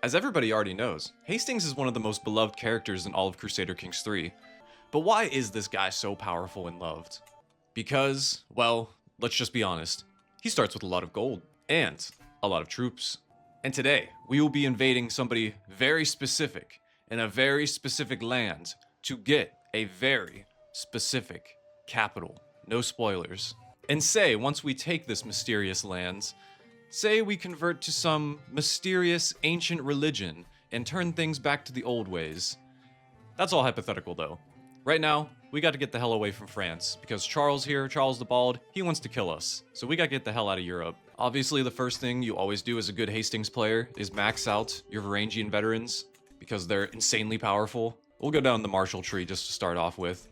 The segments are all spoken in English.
As everybody already knows, Hastings is one of the most beloved characters in all of Crusader Kings 3. But why is this guy so powerful and loved? Because, well, let's just be honest. He starts with a lot of gold and a lot of troops. And today, we will be invading somebody very specific in a very specific land to get a very specific capital. No spoilers. And say, once we take this mysterious land, say we convert to some mysterious ancient religion and turn things back to the old ways. That's all hypothetical though. Right now, we got to get the hell away from France, because Charles here, Charles the Bald, he wants to kill us. So we got to get the hell out of Europe. Obviously, the first thing you always do as a good Hastings player is max out your Varangian veterans, because they're insanely powerful. We'll go down the Marshall tree just to start off with.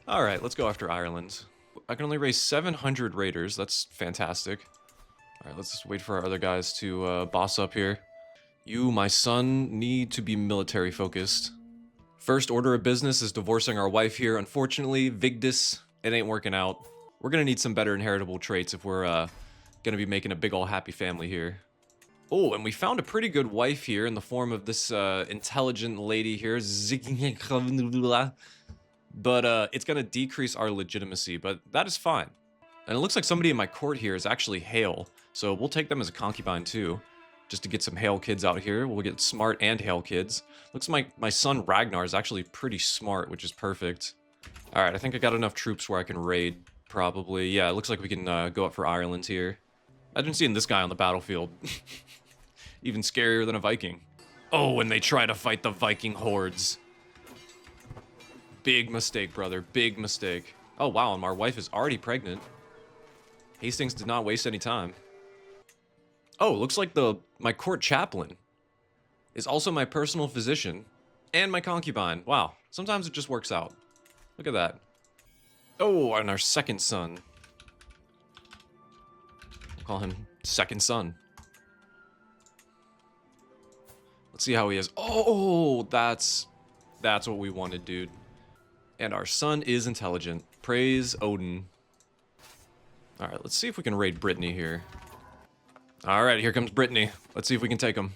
Alright, let's go after Ireland. I can only raise 700 raiders, that's fantastic. Alright, let's just wait for our other guys to boss up here. You, my son, need to be military focused. First order of business is divorcing our wife here. Unfortunately, Vigdis, it ain't working out. We're gonna need some better inheritable traits if we're gonna be making a big ol' happy family here. Oh, and we found a pretty good wife here in the form of this intelligent lady here. But it's gonna decrease our legitimacy, but that is fine. And it looks like somebody in my court here is actually Hale, so we'll take them as a concubine too. Just to get some Hale kids out here. We'll get smart and Hale kids. Looks like my son Ragnar is actually pretty smart, which is perfect. Alright, I think I got enough troops where I can raid, probably. Yeah, it looks like we can go up for Ireland here. Imagine seeing this guy on the battlefield. Even scarier than a Viking. Oh, and they try to fight the Viking hordes. Big mistake, brother. Big mistake. Oh, wow, and my wife is already pregnant. Hastings did not waste any time. Oh, looks like my court chaplain is also my personal physician and my concubine. Wow, sometimes it just works out. Look at that. Oh, and our second son. We'll call him second son. Let's see how he is. Oh, that's what we wanted, dude. And our son is intelligent. Praise Odin. All right, let's see if we can raid Brittany here. All right, here comes Brittany. Let's see if we can take him.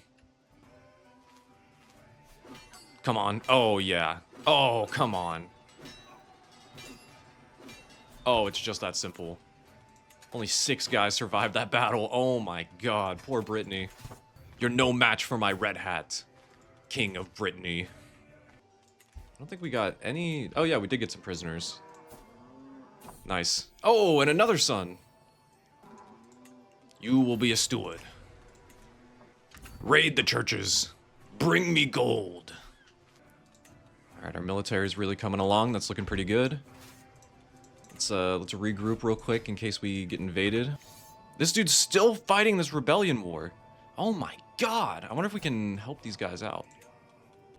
Come on. Oh, yeah. Oh, come on. Oh, it's just that simple. Only 6 guys survived that battle. Oh my god. Poor Brittany. You're no match for my red hat. King of Brittany. I don't think we got any... Oh yeah, we did get some prisoners. Nice. Oh, and another son. You will be a steward. Raid the churches. Bring me gold. Alright, our military is really coming along. That's looking pretty good. Let's regroup real quick in case we get invaded. This dude's still fighting this rebellion war. Oh my god. I wonder if we can help these guys out.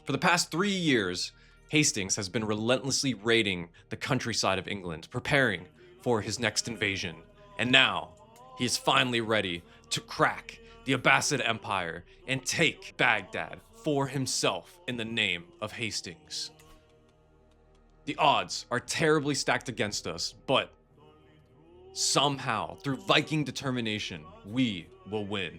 For the past 3 years, Hastings has been relentlessly raiding the countryside of England, preparing for his next invasion. And now, he is finally ready to crack the Abbasid Empire and take Baghdad for himself in the name of Hastings. The odds are terribly stacked against us, but somehow, through Viking determination, we will win.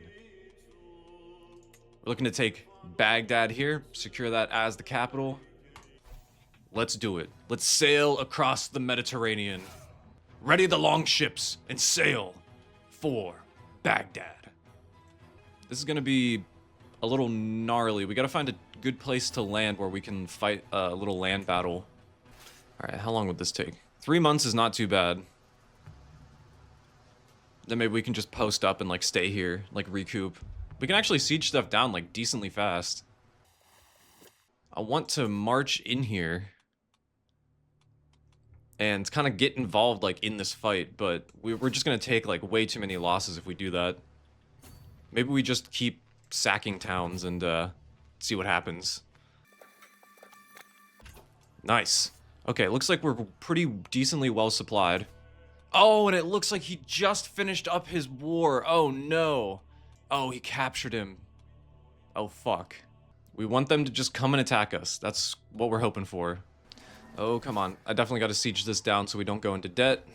We're looking to take Baghdad here, secure that as the capital. Let's do it. Let's sail across the Mediterranean. Ready the long ships and sail for Baghdad. This is gonna be a little gnarly. We gotta find a good place to land where we can fight a little land battle. Alright, how long would this take? 3 months is not too bad. Then maybe we can just post up and like stay here, like recoup. We can actually siege stuff down like decently fast. I want to march in here and kind of get involved like in this fight, but we're just gonna take like way too many losses if we do that. Maybe we just keep sacking towns and see what happens. Nice. Okay, looks like we're pretty decently well supplied. Oh, and it looks like he just finished up his war. Oh no. Oh, he captured him. Oh fuck. We want them to just come and attack us. That's what we're hoping for. Oh, come on. I definitely got to siege this down so we don't go into debt.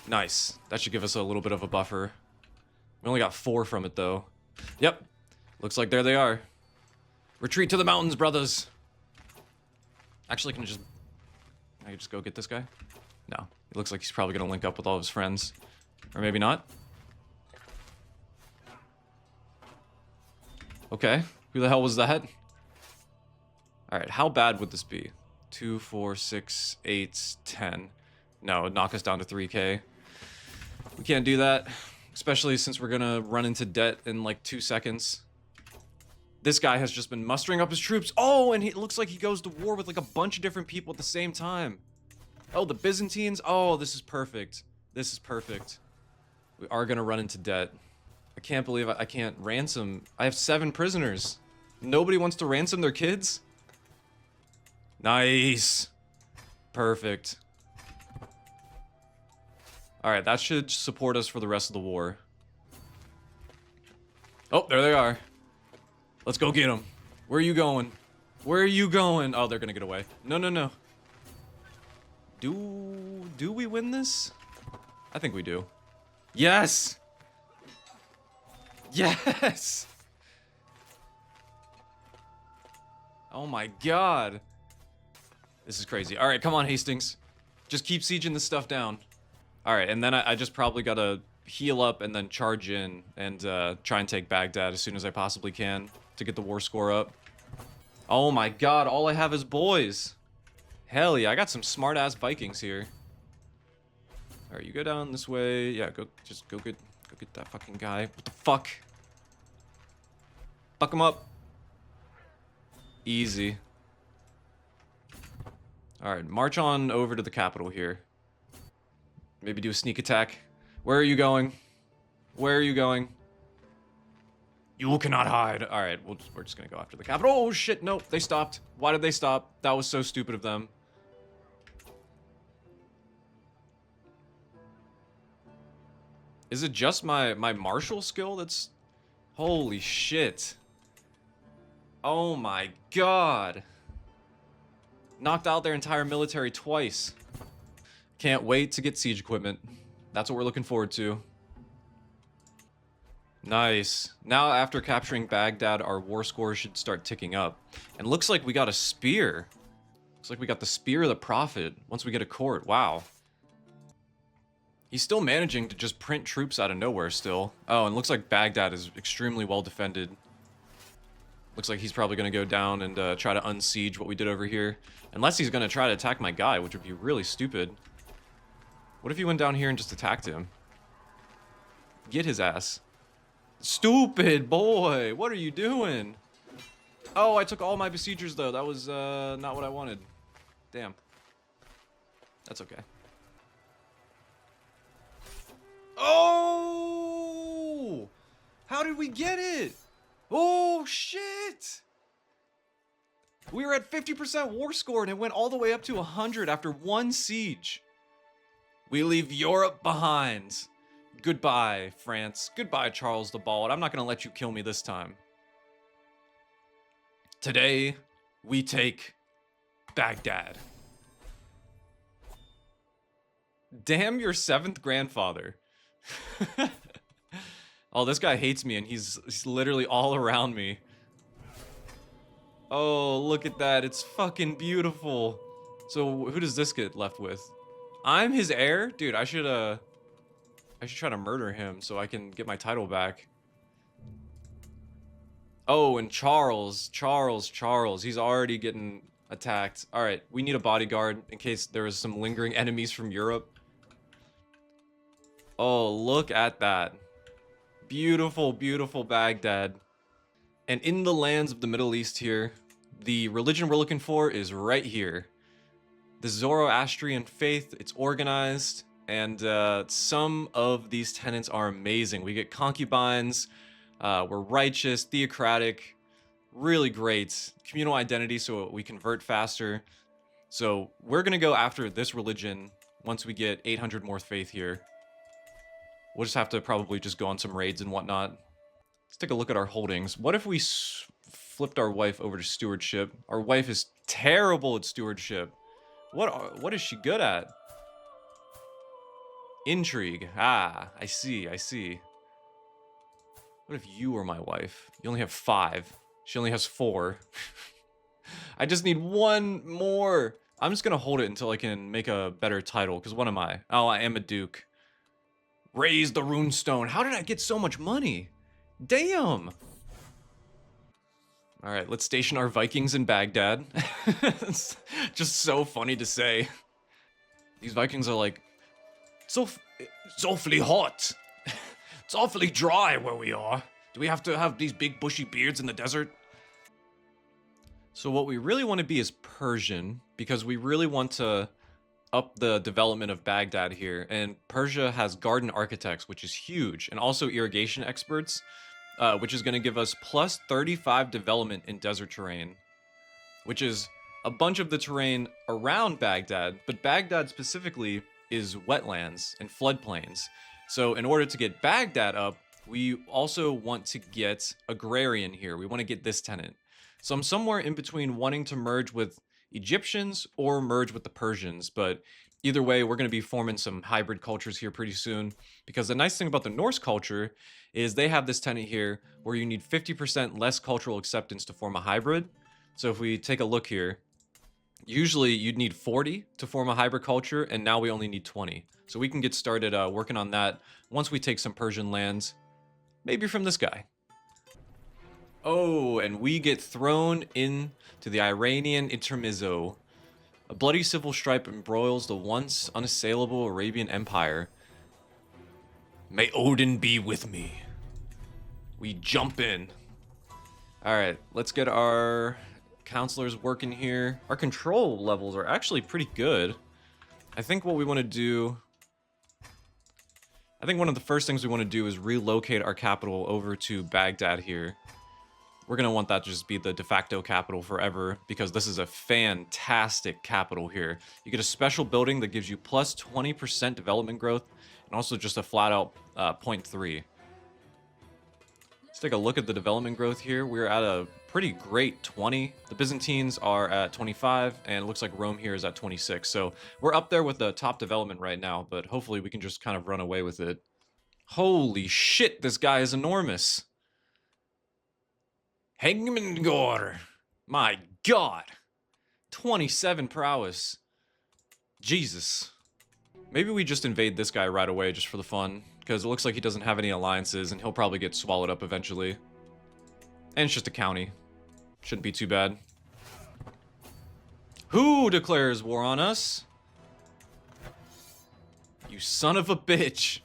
Nice. That should give us a little bit of a buffer. We only got 4 from it, though. Yep. Looks like there they are. Retreat to the mountains, brothers. Actually, I can just go get this guy? No. It looks like he's probably gonna link up with all of his friends. Or maybe not. Okay. Who the hell was that? Alright, how bad would this be? 2, 4, 6, 8, 10. No, it'd knock us down to 3k. We can't do that. Especially since we're gonna run into debt in like 2 seconds. This guy has just been mustering up his troops. Oh, and it looks like he goes to war with like a bunch of different people at the same time. Oh, the Byzantines. Oh, this is perfect. This is perfect. We are gonna run into debt. I can't believe I can't ransom. I have 7 prisoners. Nobody wants to ransom their kids? Nice. Perfect. Alright, that should support us for the rest of the war. Oh, there they are. Let's go get them. Where are you going? Where are you going? Oh, they're gonna get away. No, no, no. Do we win this? I think we do. Yes! Yes! Oh my god. This is crazy. Alright, come on, Hastings. Just keep sieging this stuff down. Alright, and then I just probably gotta heal up and then charge in and try and take Baghdad as soon as I possibly can to get the war score up. Oh my god, all I have is boys. Hell yeah, I got some smart-ass Vikings here. Alright, you go down this way. Yeah, go get that fucking guy. What the fuck? Fuck him up. Easy. Alright, march on over to the capital here. Maybe do a sneak attack. Where are you going? Where are you going? You cannot hide. Alright, we're just gonna go after the capital. Oh shit, no, they stopped. Why did they stop? That was so stupid of them. Is it just my martial skill that's... Holy shit. Oh my god. Knocked out their entire military twice. Can't wait to get siege equipment. That's what we're looking forward to. Nice. Now after capturing Baghdad, our war score should start ticking up. And looks like we got a spear. Looks like we got the Spear of the Prophet once we get a court. Wow. He's still managing to just print troops out of nowhere still. Oh, and looks like Baghdad is extremely well defended. Looks like he's probably going to go down and try to unsiege what we did over here. Unless he's going to try to attack my guy, which would be really stupid. What if he went down here and just attacked him? Get his ass. Stupid boy! What are you doing? Oh, I took all my besiegers though. That was not what I wanted. Damn. That's okay. Oh! How did we get it? Oh, shit! We were at 50% war score and it went all the way up to 100 after one siege. We leave Europe behind. Goodbye, France. Goodbye, Charles the Bald. I'm not going to let you kill me this time. Today, we take Baghdad. Damn your 7th grandfather. Oh, this guy hates me and he's literally all around me. Oh, look at that. It's fucking beautiful. So who does this get left with? I'm his heir? Dude, I should try to murder him so I can get my title back. Oh, and Charles. He's already getting attacked. Alright, we need a bodyguard in case there is some lingering enemies from Europe. Oh, look at that. Beautiful, beautiful Baghdad. And in the lands of the Middle East here, the religion we're looking for is right here. The Zoroastrian faith, it's organized, and some of these tenets are amazing. We get concubines, we're righteous, theocratic, really great. Communal identity so we convert faster. So we're gonna go after this religion once we get 800 more faith here. We'll just have to probably just go on some raids and whatnot. Let's take a look at our holdings. What if we flipped our wife over to stewardship? Our wife is terrible at stewardship. What is she good at? Intrigue. Ah, I see. What if you were my wife? You only have 5. She only has 4. I just need 1 more. I'm just gonna hold it until I can make a better title, because what am I? Oh, I am a duke. Raise the runestone. How did I get so much money? Damn. All right, let's station our Vikings in Baghdad. It's just so funny to say. These Vikings are like, it's awfully hot. It's awfully dry where we are. Do we have to have these big bushy beards in the desert? So what we really want to be is Persian, because we really want to up the development of Baghdad here. And Persia has garden architects, which is huge, and also irrigation experts, which is going to give us plus 35 development in desert terrain, which is a bunch of the terrain around Baghdad, but Baghdad specifically is wetlands and floodplains. So in order to get Baghdad up, we also want to get agrarian here. We want to get this tenant. So I'm somewhere in between wanting to merge with Egyptians or merge with the Persians, but either way, we're going to be forming some hybrid cultures here pretty soon, because the nice thing about the Norse culture is they have this tenant here where you need 50% less cultural acceptance to form a hybrid. So if we take a look here, usually you'd need 40 to form a hybrid culture, and now we only need 20. So we can get started working on that once we take some Persian lands, maybe from this guy. Oh, and we get thrown into the Iranian intermezzo. A bloody civil strife embroils the once unassailable Arabian Empire. May Odin be with me. We jump in. Alright, let's get our counselors working here. Our control levels are actually pretty good. I think what we want to do... I think one of the first things we want to do is relocate our capital over to Baghdad here. We're going to want that to just be the de facto capital forever, because this is a fantastic capital here. You get a special building that gives you plus 20% development growth, and also just a flat out 0.3. Let's take a look at the development growth here. We're at a pretty great 20. The Byzantines are at 25, and it looks like Rome here is at 26. So we're up there with the top development right now, but hopefully we can just kind of run away with it. Holy shit, this guy is enormous. Hengmengor. My god. 27 prowess. Jesus. Maybe we just invade this guy right away just for the fun, because it looks like he doesn't have any alliances and he'll probably get swallowed up eventually. And it's just a county. Shouldn't be too bad. Who declares war on us? You son of a bitch.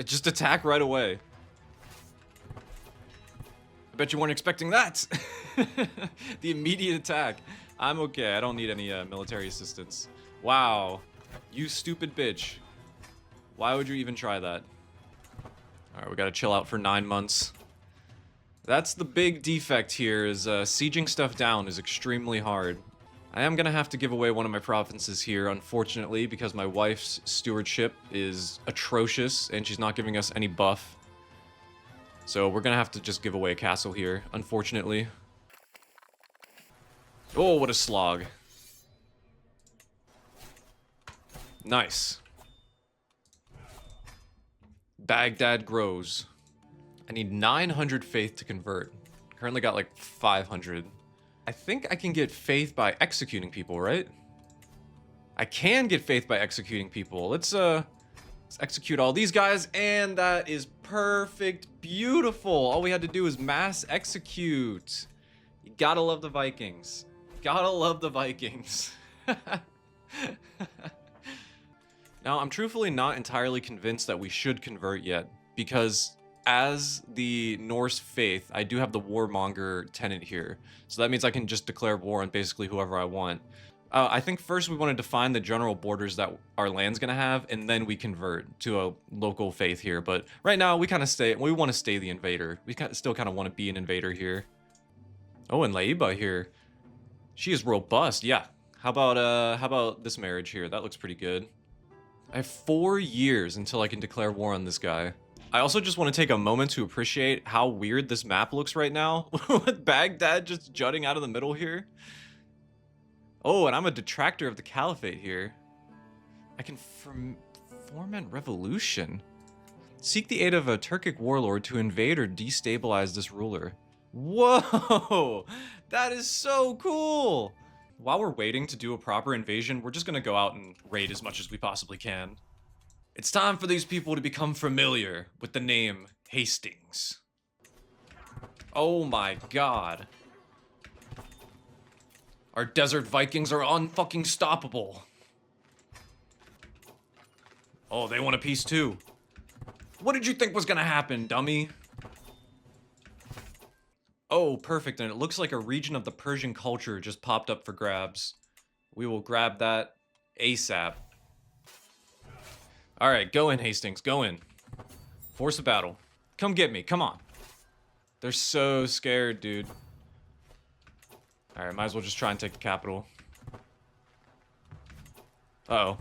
Just attack right away. I bet you weren't expecting that. The immediate attack. I'm okay. I don't need any military assistance. Wow. You stupid bitch. Why would you even try that? Alright, we gotta chill out for 9 months. That's the big defect here, is sieging stuff down is extremely hard. I am gonna have to give away one of my provinces here, unfortunately, because my wife's stewardship is atrocious and she's not giving us any buff. So we're gonna have to just give away a castle here, unfortunately. Oh, what a slog. Nice. Baghdad grows. I need 900 faith to convert. Currently got like 500. I think I can get faith by executing people, right? I can get faith by executing people. Let's execute all these guys, and that is perfect. Beautiful. All we had to do is mass execute. You gotta love the Vikings. Gotta love the Vikings. Now, I'm truthfully not entirely convinced that we should convert yet, because as the Norse faith, I do have the warmonger tenant here. So that means I can just declare war on basically whoever I want. I think first we want to define the general borders that our land's gonna have, and then we convert to a local faith here. But right now, we want to stay the invader. We still kind of want to be an invader here. Oh, and Laiba here. She is robust, yeah. How about this marriage here? That looks pretty good. I have 4 years until I can declare war on this guy. I also just want to take a moment to appreciate how weird this map looks right now, with Baghdad just jutting out of the middle here. Oh, and I'm a detractor of the Caliphate here. I can foment revolution. Seek the aid of a Turkic warlord to invade or destabilize this ruler. Whoa! That is so cool! While we're waiting to do a proper invasion, we're just gonna go out and raid as much as we possibly can. It's time for these people to become familiar with the name Hastings. Oh my god. Our desert Vikings are unfucking stoppable. Oh, they want a piece too. What did you think was gonna happen, dummy? Oh, perfect, and it looks like a region of the Persian culture just popped up for grabs. We will grab that ASAP. Alright, go in, Hastings, go in. Force of battle. Come get me, come on. They're so scared, dude. Alright, might as well just try and take the capital. Uh-oh.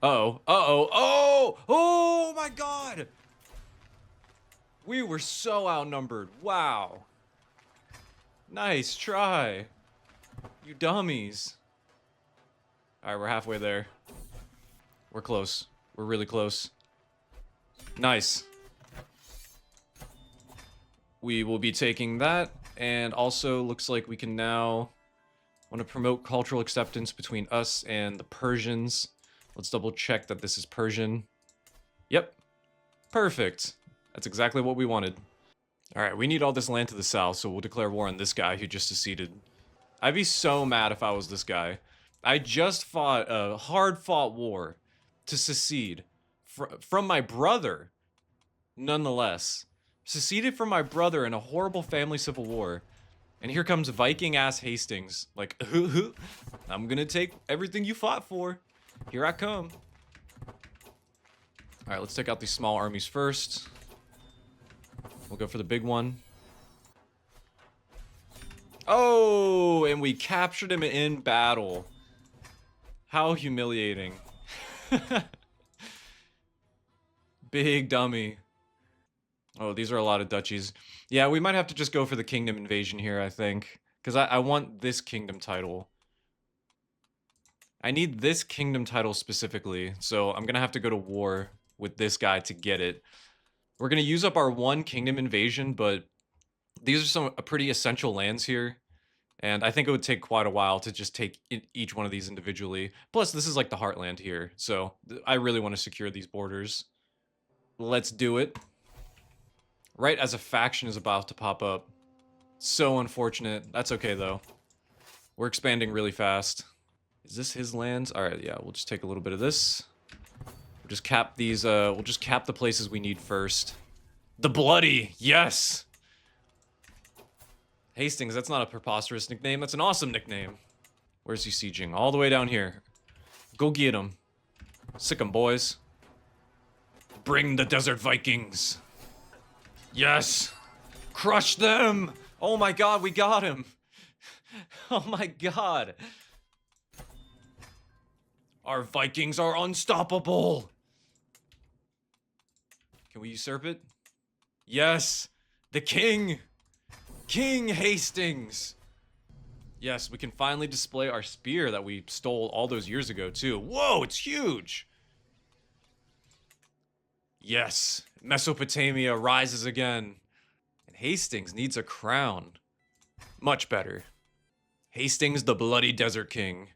Uh-oh. Uh-oh. Oh! Oh my god! We were so outnumbered. Wow. Nice try. You dummies. Alright, we're halfway there. We're close. We're really close. Nice. We will be taking that, and also looks like we can now want to promote cultural acceptance between us and the Persians. Let's double check that this is Persian. Yep. Perfect. That's exactly what we wanted. Alright, we need all this land to the south, so we'll declare war on this guy who just seceded. I'd be so mad if I was this guy. I just fought a hard-fought war to secede from my brother, nonetheless. Seceded from my brother in a horrible family civil war. And here comes Viking-ass Hastings. Like, I'm gonna take everything you fought for. Here I come. Alright, let's take out these small armies first. We'll go for the big one. Oh, and we captured him in battle. How humiliating. Big dummy. Oh, these are a lot of duchies. Yeah, we might have to just go for the kingdom invasion here, I think. Because I want this kingdom title. I need this kingdom title specifically, so I'm gonna have to go to war with this guy to get it. We're gonna use up our one kingdom invasion, but these are some pretty essential lands here. And I think it would take quite a while to just take each one of these individually. Plus, this is like the heartland here, so I really want to secure these borders. Let's do it. Right as a faction is about to pop up. So unfortunate. That's okay, though. We're expanding really fast. Is this his lands? Alright, yeah, we'll just take a little bit of this. We'll just cap these, we'll just cap the places we need first. The Bloody! Yes! Hastings, that's not a preposterous nickname. That's an awesome nickname. Where's he sieging? All the way down here. Go get him. Sick 'em, boys. Bring the Desert Vikings. Yes! Crush them! Oh my god, we got him! Oh my god! Our Vikings are unstoppable! Can we usurp it? Yes! The king! King Hastings! Yes, we can finally display our spear that we stole all those years ago, too. Whoa, it's huge! Yes, Mesopotamia rises again. And Hastings needs a crown. Much better. Hastings, the Bloody Desert King.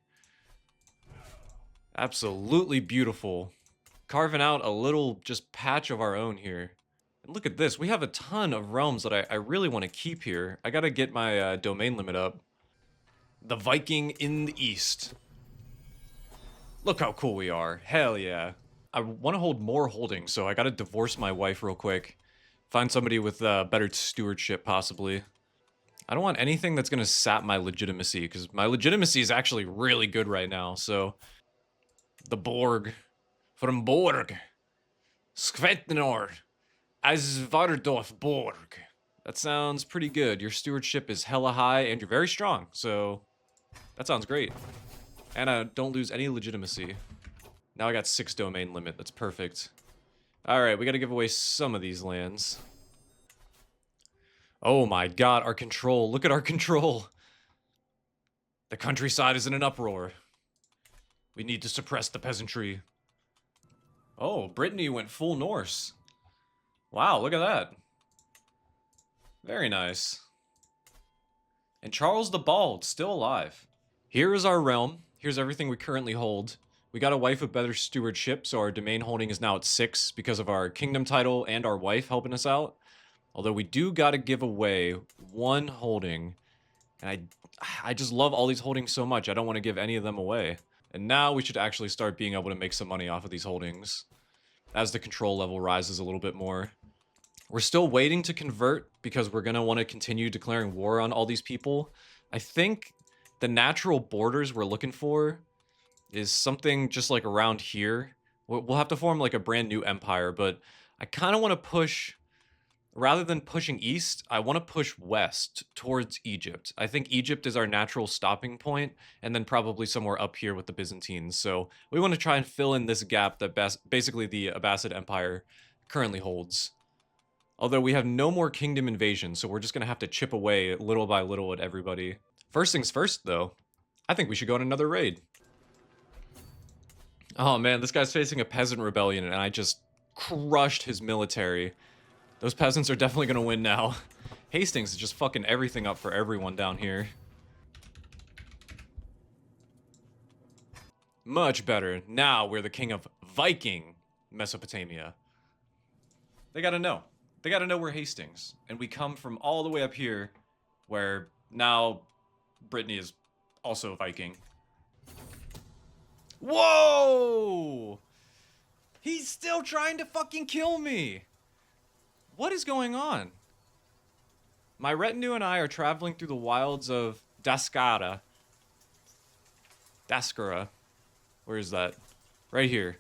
Absolutely beautiful. Carving out a little just patch of our own here. And look at this, we have a ton of realms that I really want to keep here. I gotta get my domain limit up. The Viking in the East. Look how cool we are. Hell yeah. I want to hold more holdings, so I gotta divorce my wife real quick. Find somebody with better stewardship, possibly. I don't want anything that's gonna sap my legitimacy, because my legitimacy is actually really good right now, so... The Borg. From Borg. Skvetnor. Asvardorf Borg. That sounds pretty good. Your stewardship is hella high, and you're very strong, so... That sounds great. And I don't lose any legitimacy. Now I got 6 domain limit. That's perfect. Alright, we gotta give away some of these lands. Oh my god, our control. Look at our control. The countryside is in an uproar. We need to suppress the peasantry. Oh, Brittany went full Norse. Wow, look at that. Very nice. And Charles the Bald, still alive. Here is our realm. Here's everything we currently hold. We got a wife with better stewardship, so our domain holding is now at 6 because of our kingdom title and our wife helping us out. Although we do gotta give away one holding. And I just love all these holdings so much, I don't want to give any of them away. And now we should actually start being able to make some money off of these holdings as the control level rises a little bit more. We're still waiting to convert because we're going to want to continue declaring war on all these people. I think the natural borders we're looking for is something just like around here. We'll have to form like a brand new empire, but I kind of want to push, rather than pushing east, I want to push west towards Egypt. I think Egypt is our natural stopping point, and then probably somewhere up here with the Byzantines. So we want to try and fill in this gap that basically the Abbasid Empire currently holds. Although we have no more kingdom invasion, so we're just going to have to chip away little by little at everybody. First things first, though, I think we should go on another raid. Oh man, this guy's facing a peasant rebellion, and I just crushed his military. Those peasants are definitely going to win now. Hastings is just fucking everything up for everyone down here. Much better. Now we're the king of Viking Mesopotamia. They gotta know. They gotta know we're Hastings. And we come from all the way up here, where now Brittany is also a Viking. Whoa! He's still trying to fucking kill me! What is going on? My retinue and I are traveling through the wilds of Daskara. Daskara. Where is that? Right here.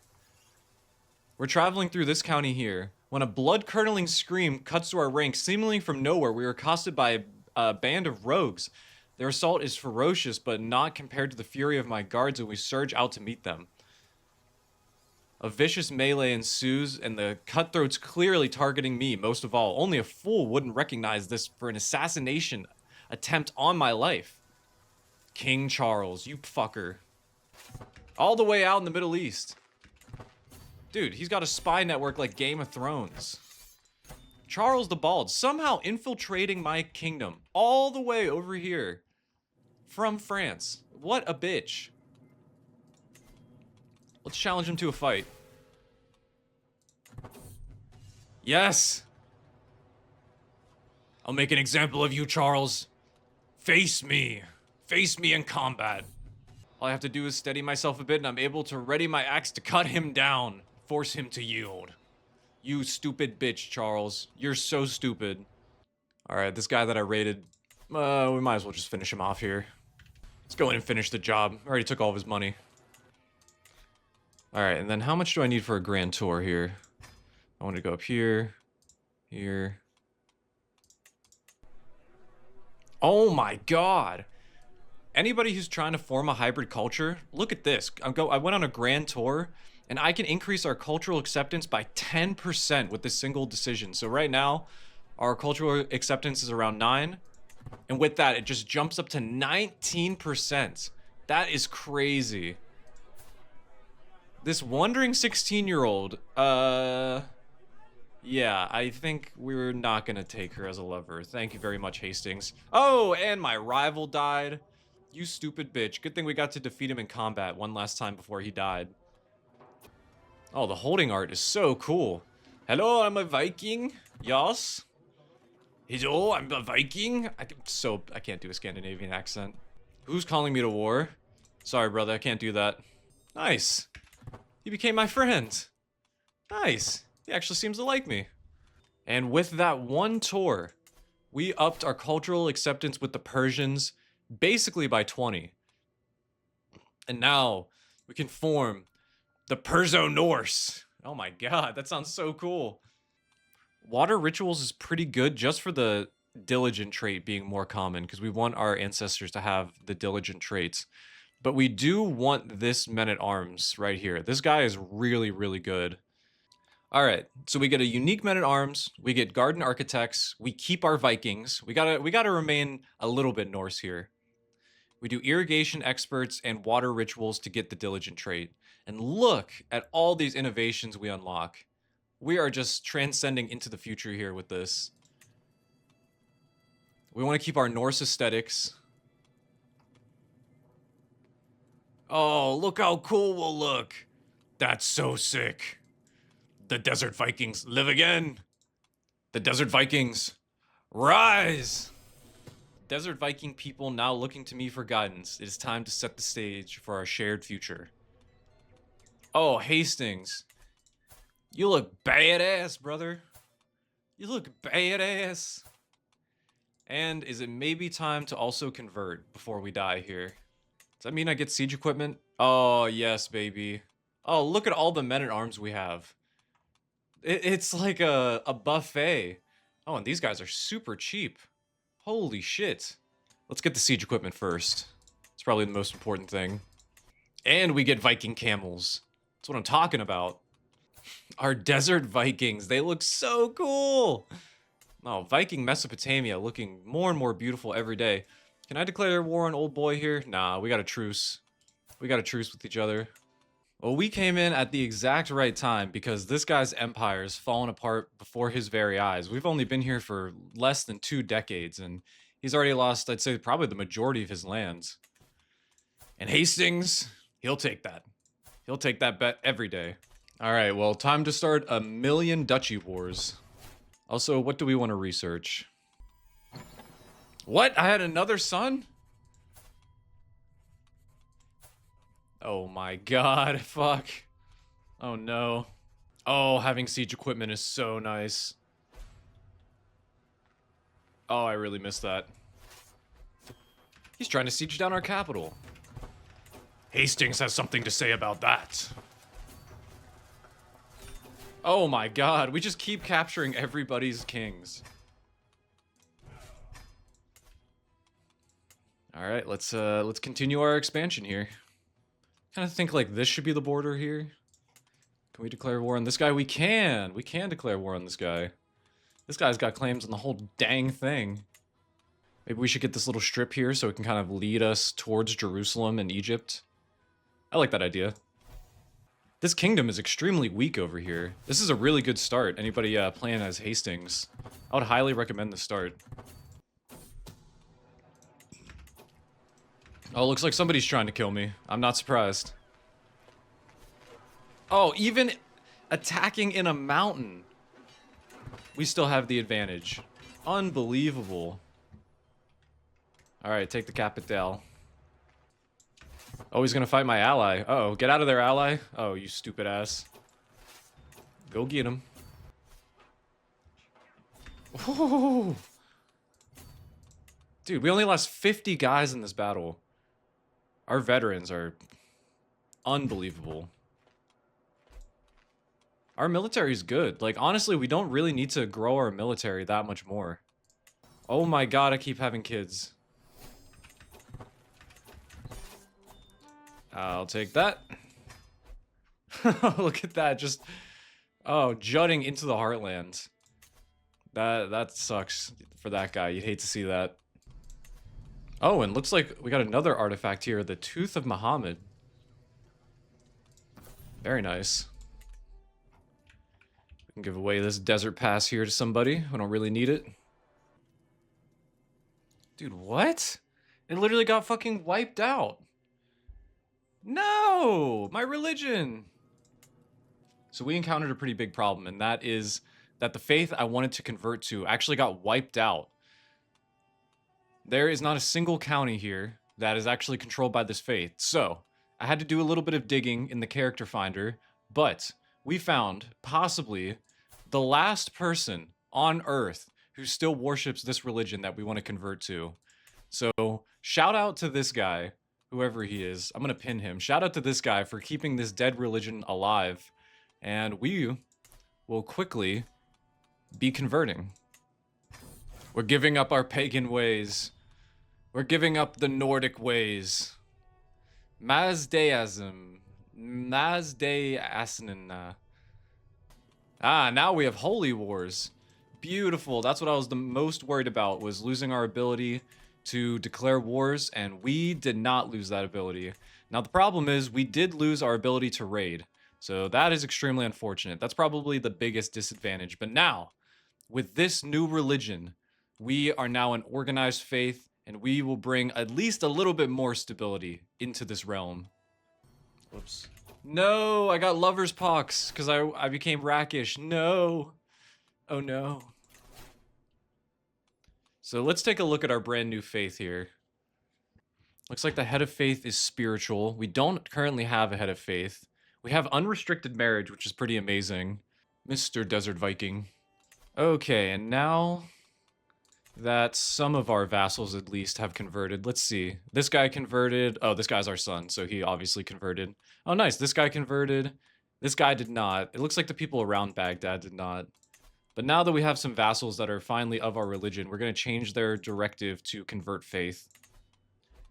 We're traveling through this county here when a blood-curdling scream cuts to our ranks. Seemingly from nowhere, we are accosted by a band of rogues. Their assault is ferocious, but not compared to the fury of my guards, and we surge out to meet them. A vicious melee ensues, and the cutthroats clearly targeting me most of all. Only a fool wouldn't recognize this for an assassination attempt on my life. King Charles, you fucker. All the way out in the Middle East. Dude, he's got a spy network like Game of Thrones. Charles the Bald, somehow infiltrating my kingdom all the way over here from France. What a bitch. Let's challenge him to a fight. Yes! I'll make an example of you, Charles. Face me. Face me in combat. All I have to do is steady myself a bit, and I'm able to ready my axe to cut him down. Force him to yield. You stupid bitch, Charles. You're so stupid. Alright, this guy that I raided, we might as well just finish him off here. Let's go in and finish the job. I already took all of his money. Alright, and then how much do I need for a grand tour here? I want to go up here. Here. Oh my god! Anybody who's trying to form a hybrid culture, look at this. I went on a grand tour, and I can increase our cultural acceptance by 10% with this single decision. So right now, our cultural acceptance is around 9. And with that, it just jumps up to 19%. That is crazy. This wandering 16-year-old, yeah, I think we're not gonna take her as a lover. Thank you very much, Hastings. Oh, and my rival died. You stupid bitch. Good thing we got to defeat him in combat one last time before he died. Oh, the holding art is so cool. Hello, I'm a Viking. Yes. Hello, I'm a Viking. I can't do a Scandinavian accent. Who's calling me to war? Sorry, brother, I can't do that. Nice. He became my friend. Nice. He actually seems to like me. And with that one tour, we upped our cultural acceptance with the Persians basically by 20. And now we can form the Perso-Norse. Oh my god, that sounds so cool. Water rituals is pretty good just for the diligent trait being more common, because we want our ancestors to have the diligent traits. But we do want this men-at-arms right here. This guy is really, really good. Alright, so we get a unique men-at-arms, we get garden architects, we keep our Vikings. We gotta remain a little bit Norse here. We do irrigation experts and water rituals to get the diligent trait. And look at all these innovations we unlock. We are just transcending into the future here with this. We want to keep our Norse aesthetics. Oh, look how cool we'll look. That's so sick. The Desert Vikings live again. The Desert Vikings rise. Desert Viking people now looking to me for guidance. It is time to set the stage for our shared future. Oh, Hastings. You look badass, brother. You look badass. And is it maybe time to also convert before we die here? Does that mean I get siege equipment? Oh, yes, baby. Oh, look at all the men-at-arms we have. It's like a buffet. Oh, and these guys are super cheap. Holy shit. Let's get the siege equipment first. It's probably the most important thing. And we get Viking camels. That's what I'm talking about. Our desert Vikings, they look so cool. Oh, Viking Mesopotamia looking more and more beautiful every day. Can I declare war on old boy here? Nah, we got a truce. We got a truce with each other. Well, we came in at the exact right time because this guy's empire is falling apart before his very eyes. We've only been here for less than 2 decades, and he's already lost, I'd say, probably the majority of his lands. And Hastings, he'll take that. He'll take that bet every day. All right, well, time to start a million duchy wars. Also, what do we want to research? What? I had another son? Oh my god, fuck. Oh no. Oh, having siege equipment is so nice. Oh, I really missed that. He's trying to siege down our capital. Hastings has something to say about that. Oh my god, we just keep capturing everybody's kings. Alright, let's continue our expansion here. Kind of think like this should be the border here. Can we declare war on this guy? We can! We can declare war on this guy. This guy's got claims on the whole dang thing. Maybe we should get this little strip here so it can kind of lead us towards Jerusalem and Egypt. I like that idea. This kingdom is extremely weak over here. This is a really good start. Anybody playing as Hastings, I would highly recommend this start. Oh, looks like somebody's trying to kill me. I'm not surprised. Oh, even attacking in a mountain, we still have the advantage. Unbelievable. Alright, take the capital. Oh, he's gonna fight my ally. Uh-oh, get out of there, ally. Oh, you stupid ass. Go get him. Oh. Dude, we only lost 50 guys in this battle. Our veterans are unbelievable. Our military's good. Like, honestly, we don't really need to grow our military that much more. Oh my god, I keep having kids. I'll take that. Look at that, just... Oh, jutting into the heartland. That sucks for that guy. You'd hate to see that. Oh, and looks like we got another artifact here, the Tooth of Muhammad. Very nice. We can give away this desert pass here to somebody who don't really need it. Dude, what? It literally got fucking wiped out. No! My religion! So we encountered a pretty big problem, and that is that the faith I wanted to convert to actually got wiped out. There is not a single county here that is actually controlled by this faith. So, I had to do a little bit of digging in the character finder, but we found possibly the last person on Earth who still worships this religion that we want to convert to. So, shout out to this guy, whoever he is. I'm going to pin him. Shout out to this guy for keeping this dead religion alive. And we will quickly be converting. We're giving up our pagan ways. We're giving up the Nordic ways. Mazdaism. Mazdaism. Ah, now we have holy wars. Beautiful. That's what I was the most worried about, was losing our ability to declare wars, and we did not lose that ability. Now, the problem is we did lose our ability to raid. So that is extremely unfortunate. That's probably the biggest disadvantage. But now, with this new religion, we are now an organized faith, and we will bring at least a little bit more stability into this realm. Whoops. No, I got lover's pox because I became rackish. No. Oh no. So let's take a look at our brand new faith here. Looks like the head of faith is spiritual. We don't currently have a head of faith. We have unrestricted marriage, which is pretty amazing. Mr. Desert Viking. Okay, and now that some of our vassals at least have converted. Let's see. This guy converted. Oh, this guy's our son, so he obviously converted. Oh, nice. This guy converted. This guy did not. It looks like the people around Baghdad did not. But now that we have some vassals that are finally of our religion, we're going to change their directive to convert faith.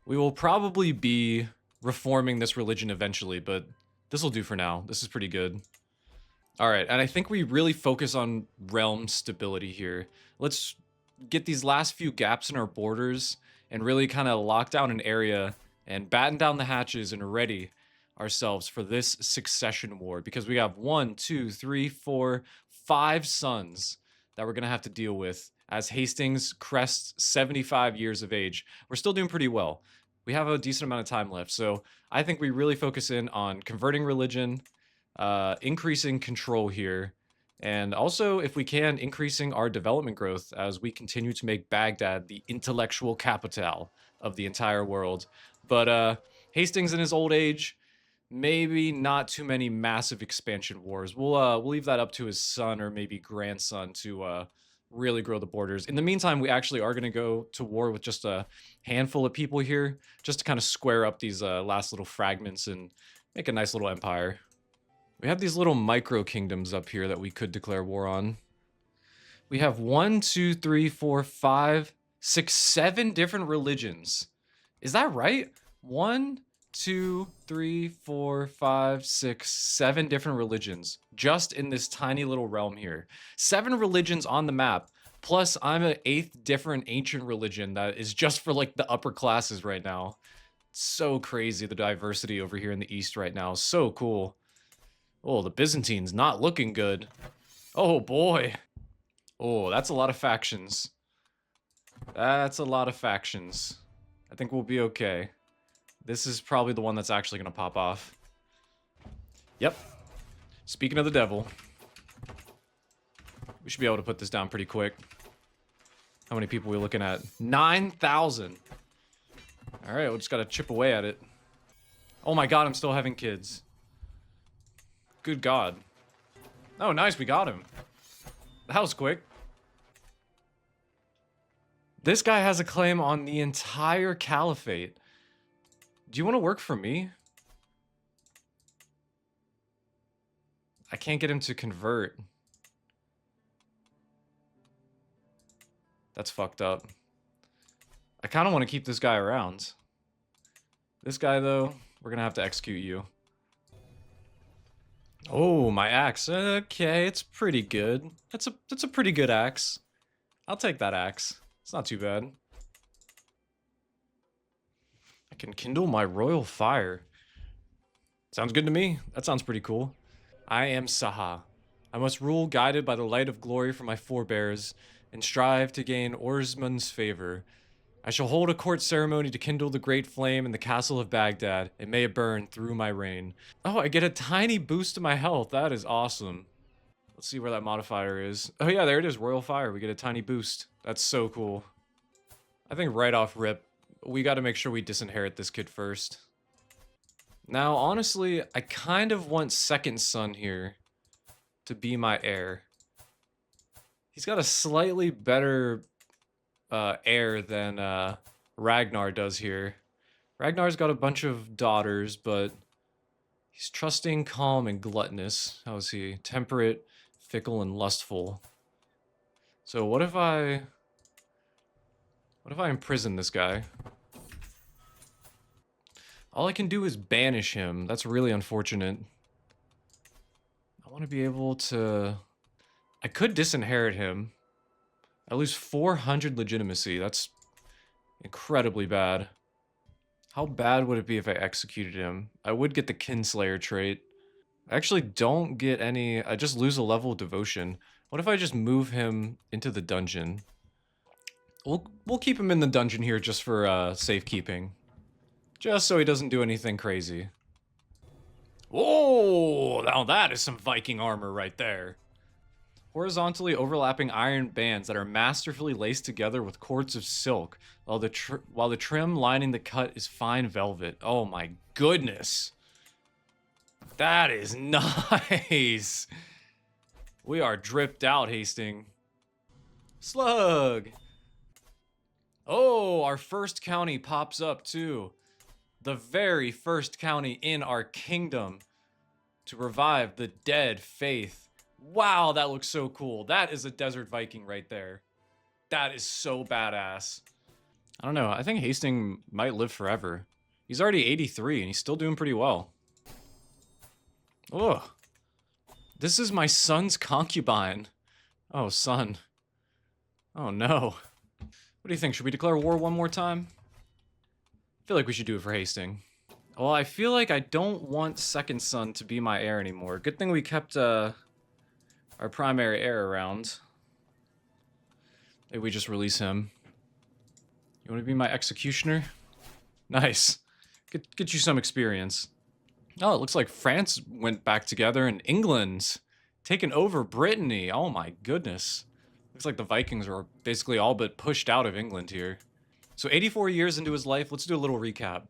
We will probably be reforming this religion eventually, but this will do for now. This is pretty good. All right, and I think we really focus on realm stability here. Let's get these last few gaps in our borders and really kind of lock down an area and batten down the hatches and ready ourselves for this succession war, because we have 1, 2, 3, 4, 5 sons that we're going to have to deal with as Hastings crests 75 years of age. We're still doing pretty well. We have a decent amount of time left, so I think we really focus in on converting religion, increasing control here, and also, if we can, increasing our development growth as we continue to make Baghdad the intellectual capital of the entire world. But Hastings in his old age, maybe not too many massive expansion wars. We'll leave that up to his son or maybe grandson to really grow the borders. In the meantime, we actually are going to go to war with just a handful of people here, just to kind of square up these last little fragments and make a nice little empire. We have these little micro kingdoms up here that we could declare war on. We have 1, 2, 3, 4, 5, 6, 7 different religions. Is that right? 1, 2, 3, 4, 5, 6, 7 different religions just in this tiny little realm here. 7 religions on the map. Plus, I'm an 8th different ancient religion that is just for like the upper classes right now. So crazy, the diversity over here in the East right now. So cool. Oh, the Byzantines not looking good. Oh boy. Oh, that's a lot of factions. That's a lot of factions. I think we'll be okay. This is probably the one that's actually going to pop off. Yep. Speaking of the devil. We should be able to put this down pretty quick. How many people are we looking at? 9,000. Alright, we just gotta chip away at it. Oh my god, I'm still having kids. Good god. Oh, nice, we got him. That was quick. This guy has a claim on the entire caliphate. Do you want to work for me? I can't get him to convert. That's fucked up. I kind of want to keep this guy around. This guy, though, we're going to have to execute you. Oh, my axe. Okay, it's pretty good. That's a pretty good axe. I'll take that axe. It's not too bad. I can kindle my royal fire. Sounds good to me. That sounds pretty cool. I am Saha. I must rule guided by the light of glory from my forebears and strive to gain Orsman's favor. I shall hold a court ceremony to kindle the great flame in the castle of Baghdad, and may it burn through my reign. Oh, I get a tiny boost to my health. That is awesome. Let's see where that modifier is. Oh yeah, there it is, Royal Fire. We get a tiny boost. That's so cool. I think right off rip, we got to make sure we disinherit this kid first. Now, honestly, I kind of want second son here to be my heir. He's got a slightly better heir than Ragnar does here. Ragnar's got a bunch of daughters, but he's trusting, calm, and gluttonous. How is he? Temperate, fickle, and lustful. So what if I imprison this guy? All I can do is banish him. That's really unfortunate. I want to be able to... I could disinherit him. I lose 400 legitimacy. That's incredibly bad. How bad would it be if I executed him? I would get the Kinslayer trait. I actually don't get any... I just lose a level of devotion. What if I just move him into the dungeon? We'll keep him in the dungeon here just for safekeeping. Just so he doesn't do anything crazy. Whoa! Now that is some Viking armor right there. Horizontally overlapping iron bands that are masterfully laced together with cords of silk, while the trim lining the cut is fine velvet. Oh my goodness. That is nice. We are dripped out, Hasting. Slug. Oh, our first county pops up too. The very first county in our kingdom to revive the dead faith. Wow, that looks so cool. That is a desert Viking right there. That is so badass. I don't know. I think Hasting might live forever. He's already 83 and he's still doing pretty well. Ugh. This is my son's concubine. Oh, son. Oh, no. What do you think? Should we declare war one more time? I feel like we should do it for Hasting. Well, I feel like I don't want second son to be my heir anymore. Good thing we kept our primary heir around. Maybe we just release him. You want to be my executioner? Nice. Get you some experience. Oh, it looks like France went back together and England's taken over Brittany. Oh my goodness. Looks like the Vikings were basically all but pushed out of England here. So 84 years into his life, let's do a little recap.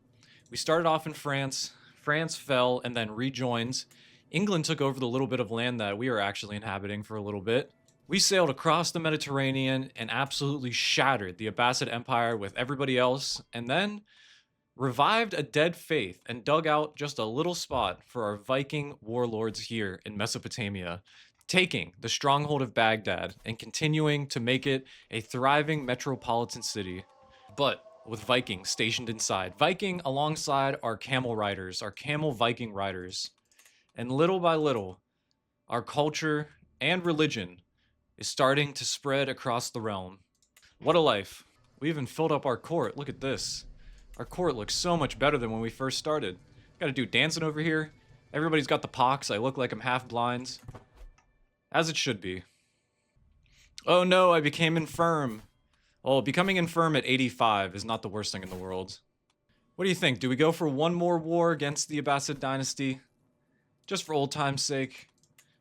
We started off in France. France fell and then rejoined. England took over the little bit of land that we were actually inhabiting for a little bit. We sailed across the Mediterranean and absolutely shattered the Abbasid Empire with everybody else, and then revived a dead faith and dug out just a little spot for our Viking warlords here in Mesopotamia, taking the stronghold of Baghdad and continuing to make it a thriving metropolitan city. But with Vikings stationed inside. Viking alongside our camel riders, our camel Viking riders. And little by little, our culture and religion is starting to spread across the realm. What a life. We even filled up our court. Look at this. Our court looks so much better than when we first started. Got a dude dancing over here. Everybody's got the pox. I look like I'm half blind. As it should be. Oh no, I became infirm. Well, becoming infirm at 85 is not the worst thing in the world. What do you think? Do we go for one more war against the Abbasid dynasty? Just for old time's sake.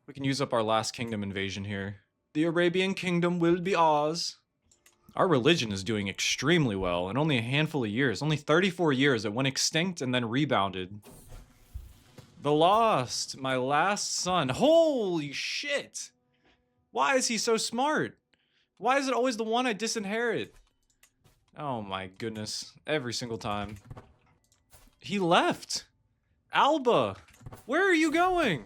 We can use up our last kingdom invasion here. The Arabian kingdom will be ours. Our religion is doing extremely well in only a handful of years. Only 34 years. It went extinct and then rebounded. The Lost, my last son. Holy shit! Why is he so smart? Why is it always the one I disinherit? Oh my goodness. Every single time. He left. Alba, where are you going?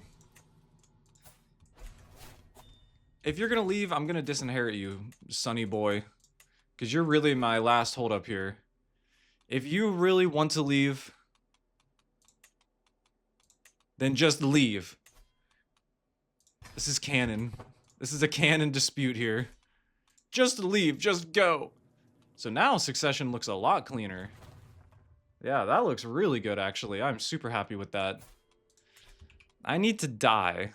If you're gonna leave, I'm gonna disinherit you, sonny boy. Because you're really my last holdup here. If you really want to leave, then just leave. This is canon. This is a canon dispute here. Just leave, just go. So now succession looks a lot cleaner. Yeah, that looks really good, actually. I'm super happy with that. I need to die,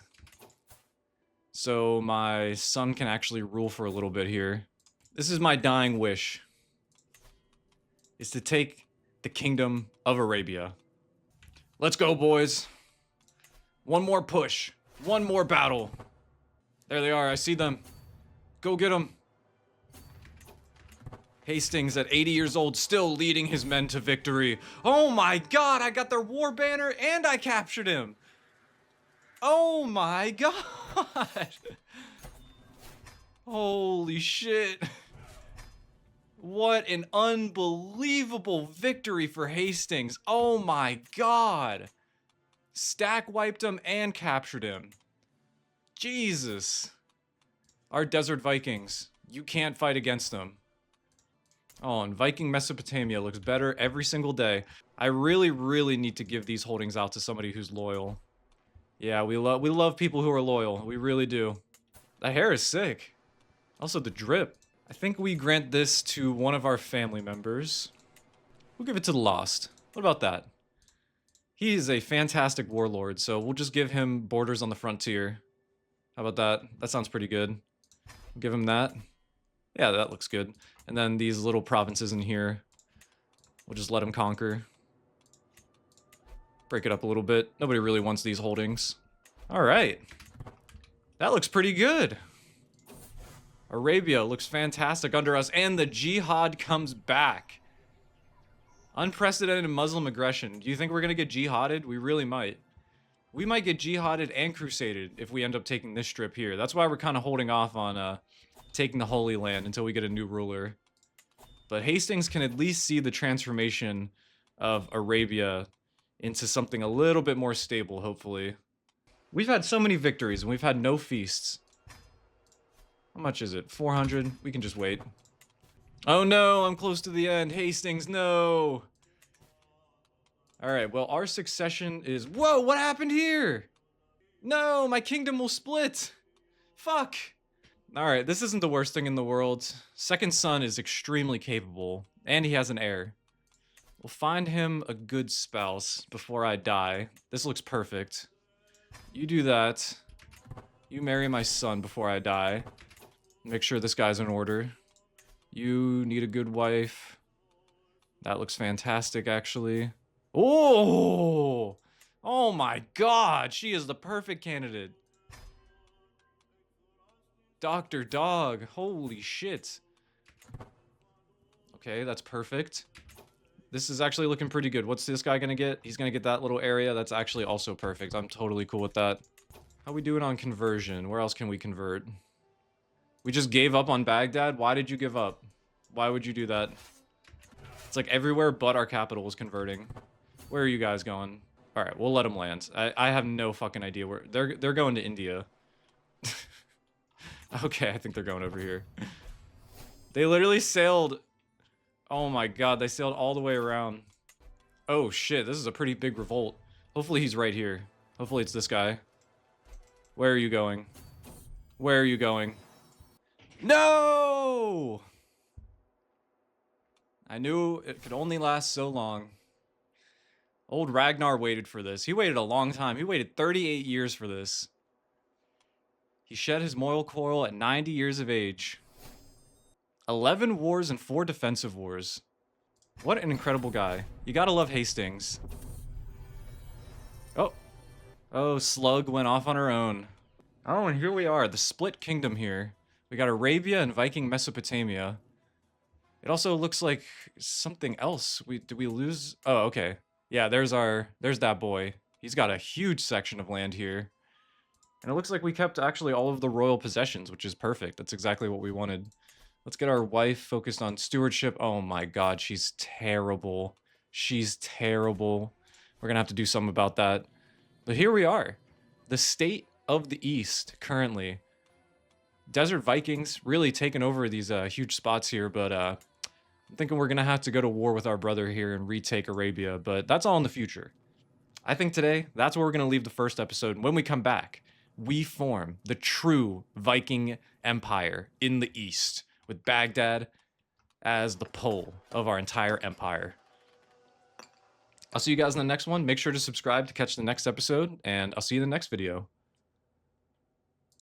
so my son can actually rule for a little bit here. This is my dying wish, is to take the kingdom of Arabia. Let's go, boys. One more push. One more battle. There they are. I see them. Go get them. Hastings at 80 years old, still leading his men to victory. Oh my god, I got their war banner and I captured him. Oh my god. Holy shit. What an unbelievable victory for Hastings. Oh my god. Stack wiped him and captured him. Jesus. Our desert Vikings. You can't fight against them. Oh, and Viking Mesopotamia looks better every single day. I really, really need to give these holdings out to somebody who's loyal. Yeah, we love people who are loyal. We really do. The hair is sick. Also, the drip. I think we grant this to one of our family members. We'll give it to the Lost. What about that? He is a fantastic warlord, so we'll just give him borders on the frontier. How about that? That sounds pretty good. Give him that. Yeah, that looks good. And then these little provinces in here, we'll just let him conquer. Break it up a little bit. Nobody really wants these holdings. All right. That looks pretty good. Arabia looks fantastic under us, and the jihad comes back. Unprecedented Muslim aggression. Do you think we're gonna get jihaded? We really might. We might get jihaded and crusaded if we end up taking this strip here. That's why we're kind of holding off on taking the Holy Land until we get a new ruler. But Hastings can at least see the transformation of Arabia into something a little bit more stable, hopefully. We've had so many victories, and we've had no feasts. How much is it? 400? We can just wait. Oh no, I'm close to the end. Hastings, no! Alright, well, our succession is... Whoa, what happened here? No, my kingdom will split! Fuck! Alright, this isn't the worst thing in the world. Second son is extremely capable, and he has an heir. We'll find him a good spouse before I die. This looks perfect. You do that. You marry my son before I die. Make sure this guy's in order. You need a good wife. That looks fantastic, actually. Oh! Oh my god, she is the perfect candidate. Dr. Dog, holy shit. Okay, that's perfect. This is actually looking pretty good. What's this guy gonna get? He's gonna get that little area. That's actually also perfect. I'm totally cool with that. How we doing on conversion? Where else can we convert? We just gave up on Baghdad? Why did you give up? Why would you do that? It's like everywhere but our capital was converting. Where are you guys going? Alright, we'll let them land. I have no fucking idea where... They're going to India. Okay, I think they're going over here. They literally sailed... Oh my god, they sailed all the way around. Oh shit, this is a pretty big revolt. Hopefully he's right here. Hopefully it's this guy. Where are you going? Where are you going? No! I knew it could only last so long. Old Ragnar waited for this. He waited a long time. He waited 38 years for this. He shed his moral coil at 90 years of age. 11 wars and 4 defensive wars. What an incredible guy. You gotta love Hastings. Oh. Oh, Slug went off on her own. Oh, and here we are. The split kingdom here. We got Arabia and Viking Mesopotamia. It also looks like something else. Did we lose? Oh, okay. Yeah, there's that boy. He's got a huge section of land here. And it looks like we kept actually all of the royal possessions, which is perfect. That's exactly what we wanted. Let's get our wife focused on stewardship. Oh my god, she's terrible. She's terrible. We're gonna have to do something about that. But here we are. The state of the East, currently. Desert Vikings really taking over these huge spots here, but I'm thinking we're gonna have to go to war with our brother here and retake Arabia, but that's all in the future. I think today, that's where we're gonna leave the first episode, and when we come back, we form the true Viking Empire in the East, with Baghdad as the pole of our entire empire. I'll see you guys in the next one. Make sure to subscribe to catch the next episode, and I'll see you in the next video.